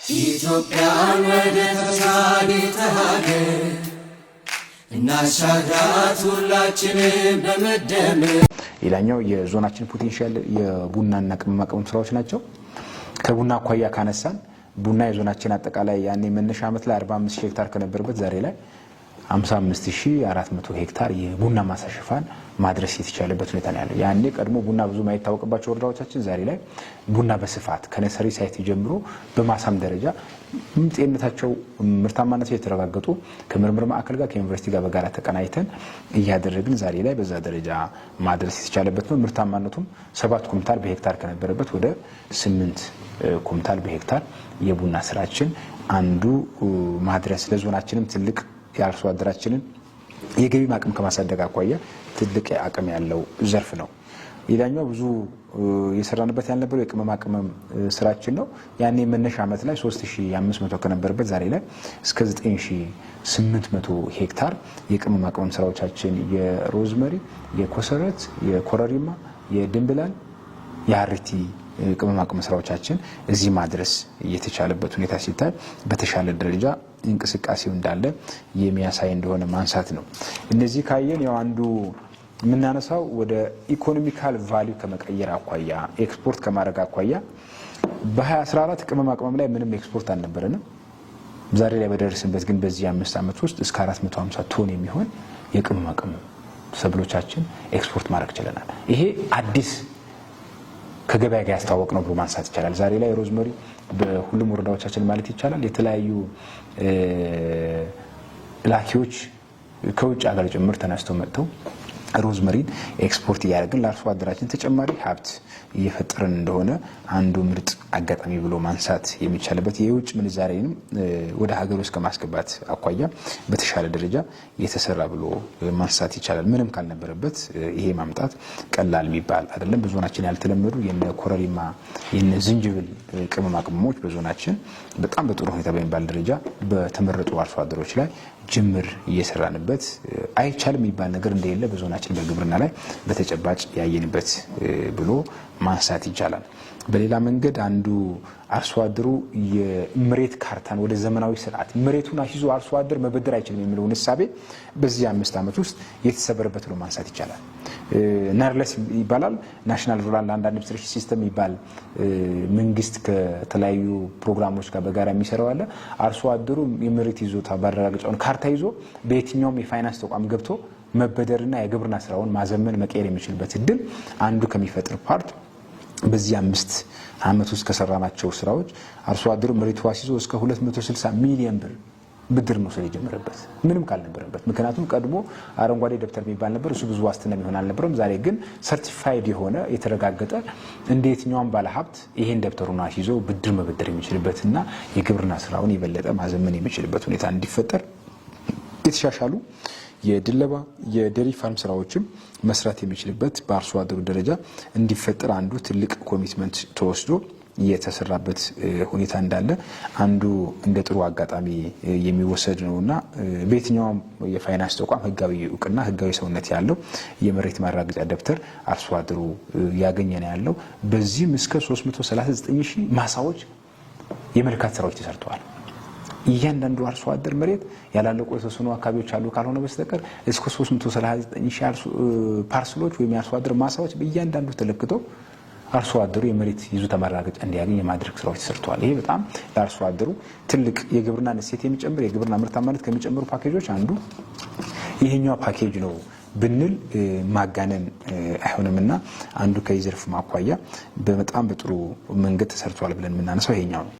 ኢትዮጵያን ወደ ተሻገረ ሀገር እናሻግራት ሁላችንም በመደመር። ሌላኛው የዞናችን ፖቴንሻል የቡናና ቅመማ ቅመም ስራዎች ናቸው። ከቡና አኳያ ካነሳን ቡና የዞናችን አጠቃላይ ያኔ መነሻ ዓመት ላይ 45 ሺህ ሄክታር ከነበረበት ዛሬ ላይ 55400 ሄክታር የቡና ማሳ ሽፋን ማድረስ የተቻለበት ሁኔታ ነው ያለው። ያኔ ቀድሞ ቡና ብዙ ማይታወቅባቸው ወረዳዎቻችን ዛሬ ላይ ቡና በስፋት ከነሰሪ ሳይት ጀምሮ በማሳም ደረጃ ጤንነታቸው ምርታማነታቸው የተረጋገጡ ከምርምር ማዕከል ጋር ከዩኒቨርሲቲ ጋር በጋራ ተቀናይተን እያደረግን ዛሬ ላይ በዛ ደረጃ ማድረስ የተቻለበት ነው። ምርታማነቱም 7 ኩንታል በሄክታር ከነበረበት ወደ 8 ኩንታል በሄክታር የቡና ስራችን አንዱ ማድረስ ለዞናችንም ትልቅ የአርሶ አደራችንን የገቢ አቅም ከማሳደግ አኳያ ትልቅ አቅም ያለው ዘርፍ ነው። ሌላኛው ብዙ የሰራንበት ያልነበረው የቅመማ ቅመም ስራችን ነው። ያኔ መነሻ ዓመት ላይ 3500 ከነበረበት ዛሬ ላይ እስከ 9800 ሄክታር የቅመማ ቅመም ስራዎቻችን የሮዝመሪ፣ የኮሰረት፣ የኮረሪማ፣ የድንብላል፣ የሀርቲ ቅመማ ቅመም ስራዎቻችን እዚህ ማድረስ የተቻለበት ሁኔታ ሲታይ በተሻለ ደረጃ እንቅስቃሴው እንዳለ የሚያሳይ እንደሆነ ማንሳት ነው። እነዚህ ካየን ያው አንዱ የምናነሳው ወደ ኢኮኖሚካል ቫልዩ ከመቀየር አኳያ ኤክስፖርት ከማድረግ አኳያ በ2014 ቅመማ ቅመም ላይ ምንም ኤክስፖርት አልነበረንም። ዛሬ ላይ በደረስንበት ግን በዚህ 5 ዓመት ውስጥ እስከ 450 ቶን የሚሆን የቅመማ ቅመም ሰብሎቻችን ኤክስፖርት ማድረግ ችለናል። ይሄ አዲስ ከገበያ ጋር ያስተዋወቅ ነው ብሎ ማንሳት ይቻላል። ዛሬ ላይ ሮዝመሪ በሁሉም ወረዳዎቻችን ማለት ይቻላል የተለያዩ ላኪዎች ከውጭ ሀገር ጭምር ተነስተው መጥተው ሮዝመሪን ኤክስፖርት እያደረግን ለአርሶ አደራችን ተጨማሪ ሀብት እየፈጠረን እንደሆነ አንዱ ምርጥ አጋጣሚ ብሎ ማንሳት የሚቻልበት የውጭ ምንዛሬንም ወደ ሀገር ውስጥ ከማስገባት አኳያ በተሻለ ደረጃ የተሰራ ብሎ ማንሳት ይቻላል። ምንም ካልነበረበት ይሄ ማምጣት ቀላል የሚባል አይደለም። በዞናችን ያልተለመዱ የነ ኮረሪማ የነ ዝንጅብል ቅመማ ቅመሞች በዞናችን በጣም በጥሩ ሁኔታ በሚባል ደረጃ በተመረጡ አርሶ አደሮች ላይ ጅምር እየሰራንበት አይቻልም የሚባል ነገር እንደሌለ በዞናችን በግብርና ላይ በተጨባጭ ያየንበት ብሎ ማንሳት ይቻላል። በሌላ መንገድ አንዱ አርሶ አደሩ የመሬት ካርታን ወደ ዘመናዊ ስርዓት መሬቱን አስይዞ አርሶ አደር መበደር አይችልም የሚለው ንሳቤ በዚህ 5 ዓመት ውስጥ የተሰበረበት ነው ማንሳት ይቻላል። ናርለስ ይባላል ናሽናል ሩራል ላንድ አድሚኒስትሬሽን ሲስተም ይባል መንግስት ከተለያዩ ፕሮግራሞች ጋር በጋራ የሚሰራው አለ። አርሶ አደሩ የመሬት ይዞታ ባረጋገጫውን ካርታ ይዞ በየትኛውም የፋይናንስ ተቋም ገብቶ መበደርና የግብርና ስራውን ማዘመን መቀየር የሚችልበት እድል አንዱ ከሚፈጥር ፓርት በዚህ 5 ዓመት ውስጥ ከሰራናቸው ስራዎች አርሶ አደሩ መሬቱ አስይዞ እስከ 260 ሚሊዮን ብር ብድር መውሰድ የጀመረበት ምንም ካልነበረበት። ምክንያቱም ቀድሞ አረንጓዴ ደብተር የሚባል ነበር፣ እሱ ብዙ ዋስትና የሚሆን አልነበረም። ዛሬ ግን ሰርቲፋይድ የሆነ የተረጋገጠ እንደ የትኛውም ባለሀብት ይሄን ደብተሩን አስይዞ ብድር መበደር የሚችልበትና የግብርና ስራውን የበለጠ ማዘመን የሚችልበት ሁኔታ እንዲፈጠር የተሻሻሉ የድለባ የዴሪ ፋርም ስራዎችም መስራት የሚችልበት በአርሶ አደሩ ደረጃ እንዲፈጠር አንዱ ትልቅ ኮሚትመንት ተወስዶ የተሰራበት ሁኔታ እንዳለ አንዱ እንደ ጥሩ አጋጣሚ የሚወሰድ ነውና በየትኛውም የፋይናንስ ተቋም ህጋዊ እውቅና ህጋዊ ሰውነት ያለው የመሬት ማረጋገጫ ደብተር አርሶ አደሩ ያገኘ ነው ያለው። በዚህም እስከ 339000 ማሳዎች የመልካት ስራዎች ተሰርተዋል። እያንዳንዱ አርሶ አደር መሬት ያላለቁ የተወሰኑ አካባቢዎች አሉ ካልሆነ በስተቀር እስከ 339000 ፓርሰሎች ወይም የአርሶ አደር ማሳዎች በእያንዳንዱ ተለክተው አርሶ አደሩ የመሬት ይዞታ ማረጋገጫ እንዲያገኝ የማድረግ ስራዎች ተሰርተዋል። ይሄ በጣም ለአርሶ አደሩ ትልቅ የግብርና እሴት የሚጨምር የግብርና ምርታማነት ከሚጨምሩ ፓኬጆች አንዱ ይሄኛው ፓኬጅ ነው ብንል ማጋነን አይሆንምና አንዱ ከይዘርፍ ማኳያ በጣም በጥሩ መንገድ ተሰርቷል ብለን የምናነሳው ይሄኛው ነው።